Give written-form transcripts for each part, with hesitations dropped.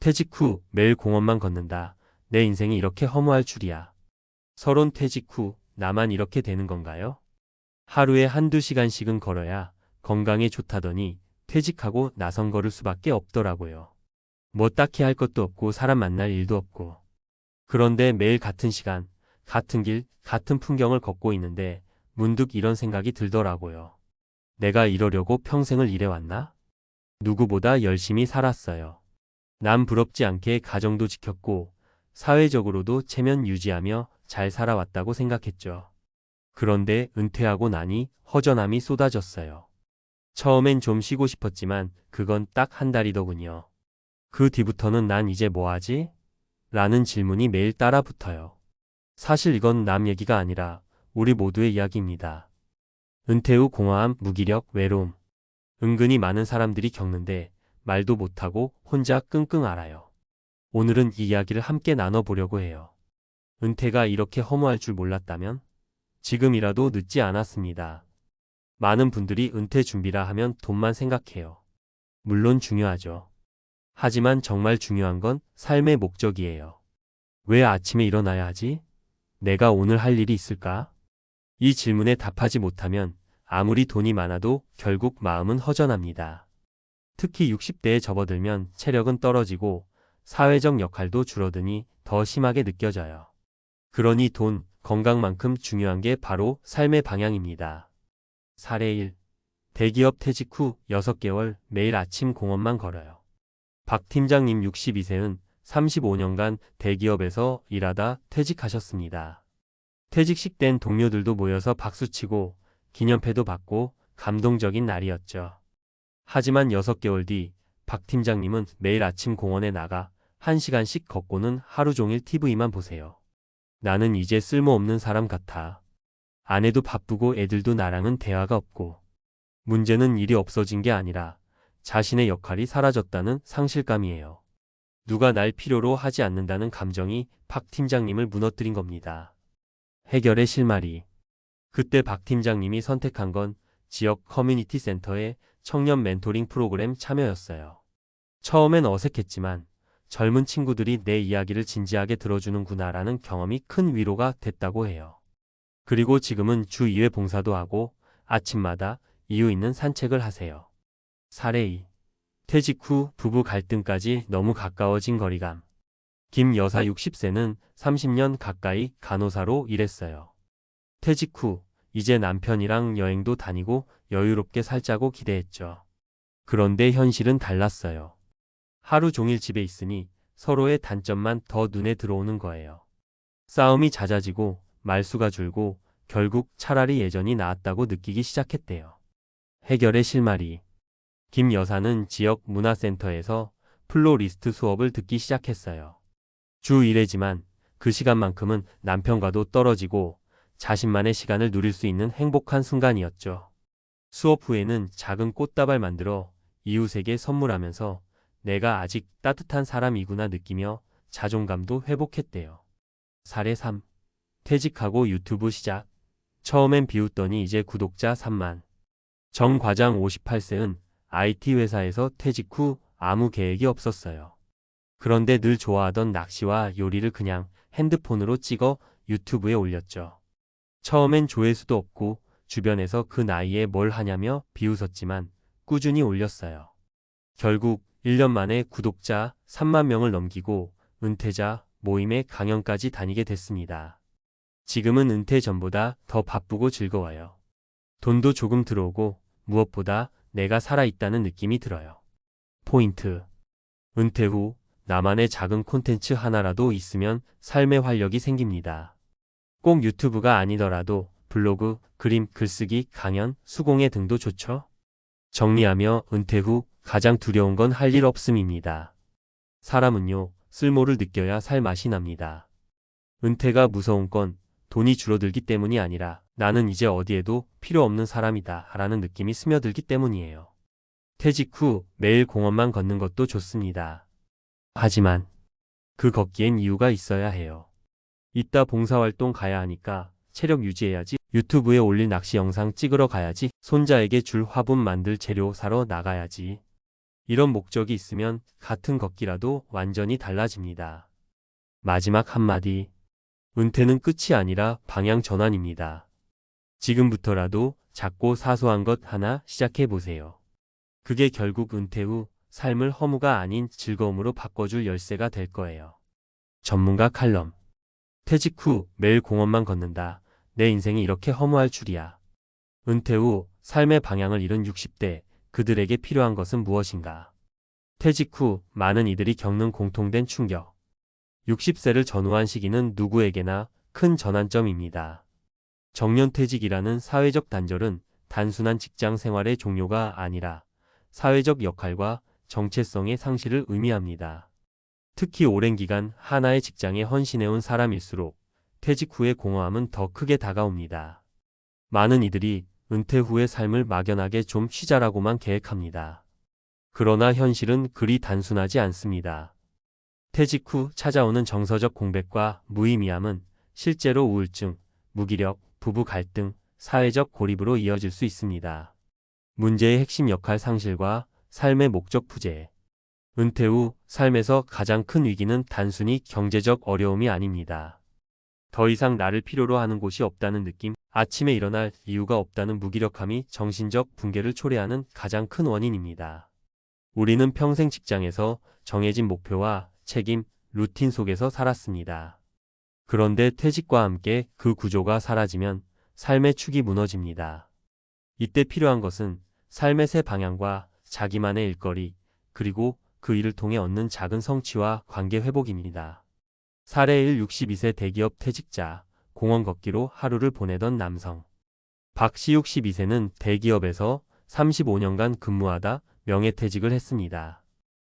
퇴직 후 매일 공원만 걷는다. 내 인생이 이렇게 허무할 줄이야. 서론 퇴직 후 나만 이렇게 되는 건가요? 하루에 한두 시간씩은 걸어야 건강에 좋다더니 퇴직하고 나선 걸을 수밖에 없더라고요. 뭐 딱히 할 것도 없고 사람 만날 일도 없고. 그런데 매일 같은 시간, 같은 길, 같은 풍경을 걷고 있는데 문득 이런 생각이 들더라고요. 내가 이러려고 평생을 일해왔나? 누구보다 열심히 살았어요. 남 부럽지 않게 가정도 지켰고 사회적으로도 체면 유지하며 잘 살아왔다고 생각했죠. 그런데 은퇴하고 나니 허전함이 쏟아졌어요. 처음엔 좀 쉬고 싶었지만 그건 딱 한 달이더군요. 그 뒤부터는 난 이제 뭐 하지? 라는 질문이 매일 따라 붙어요. 사실 이건 남 얘기가 아니라 우리 모두의 이야기입니다. 은퇴 후 공허함, 무기력, 외로움. 은근히 많은 사람들이 겪는데 말도 못하고 혼자 끙끙 앓아요. 오늘은 이 이야기를 함께 나눠보려고 해요. 은퇴가 이렇게 허무할 줄 몰랐다면? 지금이라도 늦지 않았습니다. 많은 분들이 은퇴 준비라 하면 돈만 생각해요. 물론 중요하죠. 하지만 정말 중요한 건 삶의 목적이에요. 왜 아침에 일어나야 하지? 내가 오늘 할 일이 있을까? 이 질문에 답하지 못하면 아무리 돈이 많아도 결국 마음은 허전합니다. 특히 60대에 접어들면 체력은 떨어지고 사회적 역할도 줄어드니 더 심하게 느껴져요. 그러니 돈, 건강만큼 중요한 게 바로 삶의 방향입니다. 사례 1. 대기업 퇴직 후 6개월 매일 아침 공원만 걸어요. 박 팀장님 62세는 35년간 대기업에서 일하다 퇴직하셨습니다. 퇴직식 땐 동료들도 모여서 박수치고 기념패도 받고 감동적인 날이었죠. 하지만 6개월 뒤 박 팀장님은 매일 아침 공원에 나가 1시간씩 걷고는 하루 종일 TV만 보세요. 나는 이제 쓸모없는 사람 같아. 아내도 바쁘고 애들도 나랑은 대화가 없고. 문제는 일이 없어진 게 아니라 자신의 역할이 사라졌다는 상실감이에요. 누가 날 필요로 하지 않는다는 감정이 박 팀장님을 무너뜨린 겁니다. 해결의 실마리. 그때 박 팀장님이 선택한 건 지역 커뮤니티 센터의 청년 멘토링 프로그램 참여였어요. 처음엔 어색했지만 젊은 친구들이 내 이야기를 진지하게 들어주는구나라는 경험이 큰 위로가 됐다고 해요. 그리고 지금은 주 2회 봉사도 하고 아침마다 이유 있는 산책을 하세요. 사례 2. 퇴직 후 부부 갈등까지 너무 가까워진 거리감. 김 여사 60세는 30년 가까이 간호사로 일했어요. 퇴직 후 이제 남편이랑 여행도 다니고 여유롭게 살자고 기대했죠. 그런데 현실은 달랐어요. 하루 종일 집에 있으니 서로의 단점만 더 눈에 들어오는 거예요. 싸움이 잦아지고 말수가 줄고 결국 차라리 예전이 나았다고 느끼기 시작했대요. 해결의 실마리. 김 여사는 지역 문화센터에서 플로리스트 수업을 듣기 시작했어요. 주 1회지만 그 시간만큼은 남편과도 떨어지고 자신만의 시간을 누릴 수 있는 행복한 순간이었죠. 수업 후에는 작은 꽃다발 만들어 이웃에게 선물하면서 내가 아직 따뜻한 사람이구나 느끼며 자존감도 회복했대요. 사례 3. 퇴직하고 유튜브 시작. 처음엔 비웃더니 이제 구독자 3만. 정 과장 58세는 IT 회사에서 퇴직 후 아무 계획이 없었어요. 그런데 늘 좋아하던 낚시와 요리를 그냥 핸드폰으로 찍어 유튜브에 올렸죠. 처음엔 조회수도 없고 주변에서 그 나이에 뭘 하냐며 비웃었지만 꾸준히 올렸어요. 결국 1년 만에 구독자 3만 명을 넘기고 은퇴자 모임에 강연까지 다니게 됐습니다. 지금은 은퇴 전보다 더 바쁘고 즐거워요. 돈도 조금 들어오고 무엇보다 내가 살아있다는 느낌이 들어요. 포인트. 은퇴 후 나만의 작은 콘텐츠 하나라도 있으면 삶의 활력이 생깁니다. 꼭 유튜브가 아니더라도 블로그, 그림, 글쓰기, 강연, 수공예 등도 좋죠? 정리하며 은퇴 후 가장 두려운 건 할 일 없음입니다. 사람은요, 쓸모를 느껴야 살 맛이 납니다. 은퇴가 무서운 건 돈이 줄어들기 때문이 아니라 나는 이제 어디에도 필요 없는 사람이다 라는 느낌이 스며들기 때문이에요. 퇴직 후 매일 공원만 걷는 것도 좋습니다. 하지만 그 걷기엔 이유가 있어야 해요. 이따 봉사활동 가야 하니까 체력 유지해야지. 유튜브에 올릴 낚시 영상 찍으러 가야지. 손자에게 줄 화분 만들 재료 사러 나가야지. 이런 목적이 있으면 같은 걷기라도 완전히 달라집니다. 마지막 한마디. 은퇴는 끝이 아니라 방향 전환입니다. 지금부터라도 작고 사소한 것 하나 시작해 보세요. 그게 결국 은퇴 후 삶을 허무가 아닌 즐거움으로 바꿔줄 열쇠가 될 거예요. 전문가 칼럼. 퇴직 후 매일 공원만 걷는다. 내 인생이 이렇게 허무할 줄이야. 은퇴 후 삶의 방향을 잃은 60대, 그들에게 필요한 것은 무엇인가? 퇴직 후 많은 이들이 겪는 공통된 충격. 60세를 전후한 시기는 누구에게나 큰 전환점입니다. 정년퇴직이라는 사회적 단절은 단순한 직장 생활의 종료가 아니라 사회적 역할과 정체성의 상실을 의미합니다. 특히 오랜 기간 하나의 직장에 헌신해온 사람일수록 퇴직 후의 공허함은 더 크게 다가옵니다. 많은 이들이 은퇴 후의 삶을 막연하게 좀 쉬자라고만 계획합니다. 그러나 현실은 그리 단순하지 않습니다. 퇴직 후 찾아오는 정서적 공백과 무의미함은 실제로 우울증, 무기력, 부부 갈등, 사회적 고립으로 이어질 수 있습니다. 문제의 핵심 역할 상실과 삶의 목적 부재. 은퇴 후 삶에서 가장 큰 위기는 단순히 경제적 어려움이 아닙니다. 더 이상 나를 필요로 하는 곳이 없다는 느낌, 아침에 일어날 이유가 없다는 무기력함이 정신적 붕괴를 초래하는 가장 큰 원인입니다. 우리는 평생 직장에서 정해진 목표와 책임, 루틴 속에서 살았습니다. 그런데 퇴직과 함께 그 구조가 사라지면 삶의 축이 무너집니다. 이때 필요한 것은 삶의 새 방향과 자기만의 일거리, 그리고 그 일을 통해 얻는 작은 성취와 관계 회복입니다. 사례 1. 62세 대기업 퇴직자, 공원 걷기로 하루를 보내던 남성. 박 씨 62세는 대기업에서 35년간 근무하다 명예퇴직을 했습니다.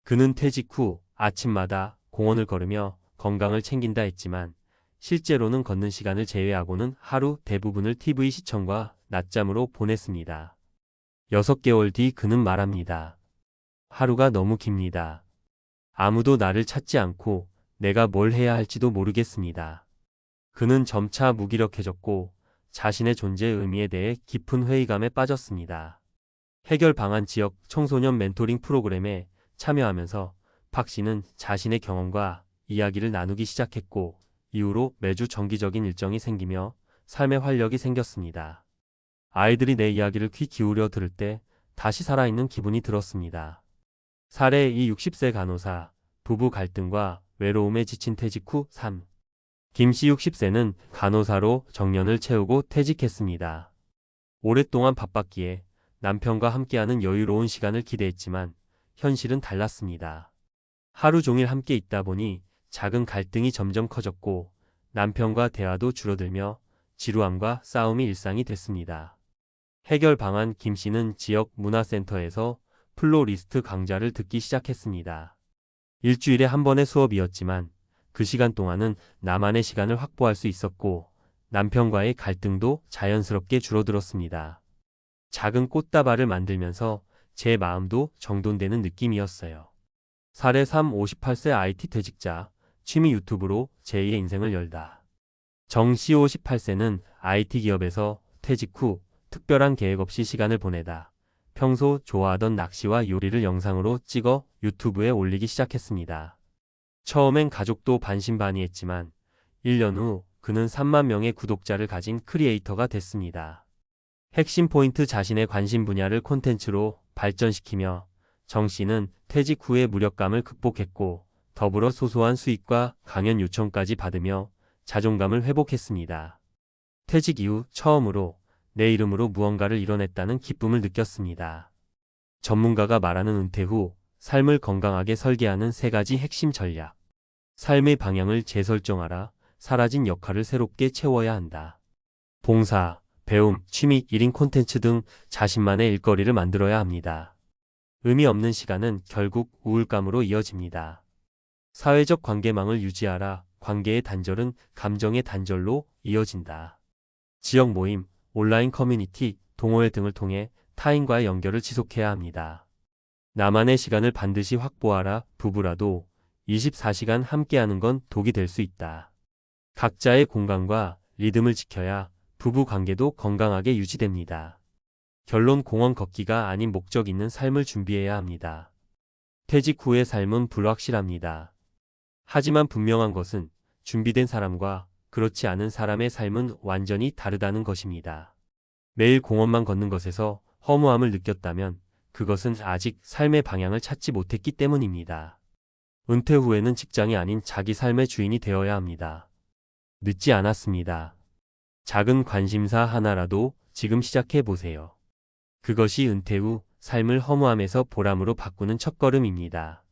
그는 퇴직 후 아침마다 공원을 걸으며 건강을 챙긴다 했지만 실제로는 걷는 시간을 제외하고는 하루 대부분을 TV 시청과 낮잠으로 보냈습니다. 6개월 뒤 그는 말합니다. 하루가 너무 깁니다. 아무도 나를 찾지 않고 내가 뭘 해야 할지도 모르겠습니다. 그는 점차 무기력해졌고 자신의 존재의 의미에 대해 깊은 회의감에 빠졌습니다. 해결 방안 지역 청소년 멘토링 프로그램에 참여하면서 박 씨는 자신의 경험과 이야기를 나누기 시작했고 이후로 매주 정기적인 일정이 생기며 삶의 활력이 생겼습니다. 아이들이 내 이야기를 귀 기울여 들을 때 다시 살아있는 기분이 들었습니다. 사례 2. 60세 간호사, 부부 갈등과 외로움에 지친 퇴직 후 삶. 김 씨 60세는 간호사로 정년을 채우고 퇴직했습니다. 오랫동안 바빴기에 남편과 함께하는 여유로운 시간을 기대했지만 현실은 달랐습니다. 하루 종일 함께 있다 보니 작은 갈등이 점점 커졌고 남편과 대화도 줄어들며 지루함과 싸움이 일상이 됐습니다. 해결 방안. 김 씨는 지역 문화센터에서 플로리스트 강좌를 듣기 시작했습니다. 일주일에 한 번의 수업이었지만 그 시간 동안은 나만의 시간을 확보할 수 있었고 남편과의 갈등도 자연스럽게 줄어들었습니다. 작은 꽃다발을 만들면서 제 마음도 정돈되는 느낌이었어요. 사례 3. 58세 IT 퇴직자, 취미 유튜브로 제2의 인생을 열다. 정 씨 58세는 IT 기업에서 퇴직 후 특별한 계획 없이 시간을 보내다 평소 좋아하던 낚시와 요리를 영상으로 찍어 유튜브에 올리기 시작했습니다. 처음엔 가족도 반신반의했지만 1년 후 그는 3만 명의 구독자를 가진 크리에이터가 됐습니다. 핵심 포인트. 자신의 관심 분야를 콘텐츠로 발전시키며 정 씨는 퇴직 후의 무력감을 극복했고 더불어 소소한 수익과 강연 요청까지 받으며 자존감을 회복했습니다. 퇴직 이후 처음으로 내 이름으로 무언가를 이뤄냈다는 기쁨을 느꼈습니다. 전문가가 말하는 은퇴 후 삶을 건강하게 설계하는 3가지 핵심 전략. 삶의 방향을 재설정하라. 사라진 역할을 새롭게 채워야 한다. 봉사, 배움, 취미, 1인 콘텐츠 등 자신만의 일거리를 만들어야 합니다. 의미 없는 시간은 결국 우울감으로 이어집니다. 사회적 관계망을 유지하라. 관계의 단절은 감정의 단절로 이어진다. 지역 모임, 온라인 커뮤니티, 동호회 등을 통해 타인과의 연결을 지속해야 합니다. 나만의 시간을 반드시 확보하라. 부부라도 24시간 함께하는 건 독이 될 수 있다. 각자의 공간과 리듬을 지켜야 부부 관계도 건강하게 유지됩니다. 결론. 공원 걷기가 아닌 목적 있는 삶을 준비해야 합니다. 퇴직 후의 삶은 불확실합니다. 하지만 분명한 것은 준비된 사람과 그렇지 않은 사람의 삶은 완전히 다르다는 것입니다. 매일 공원만 걷는 것에서 허무함을 느꼈다면 그것은 아직 삶의 방향을 찾지 못했기 때문입니다. 은퇴 후에는 직장이 아닌 자기 삶의 주인이 되어야 합니다. 늦지 않았습니다. 작은 관심사 하나라도 지금 시작해 보세요. 그것이 은퇴 후 삶을 허무함에서 보람으로 바꾸는 첫걸음입니다.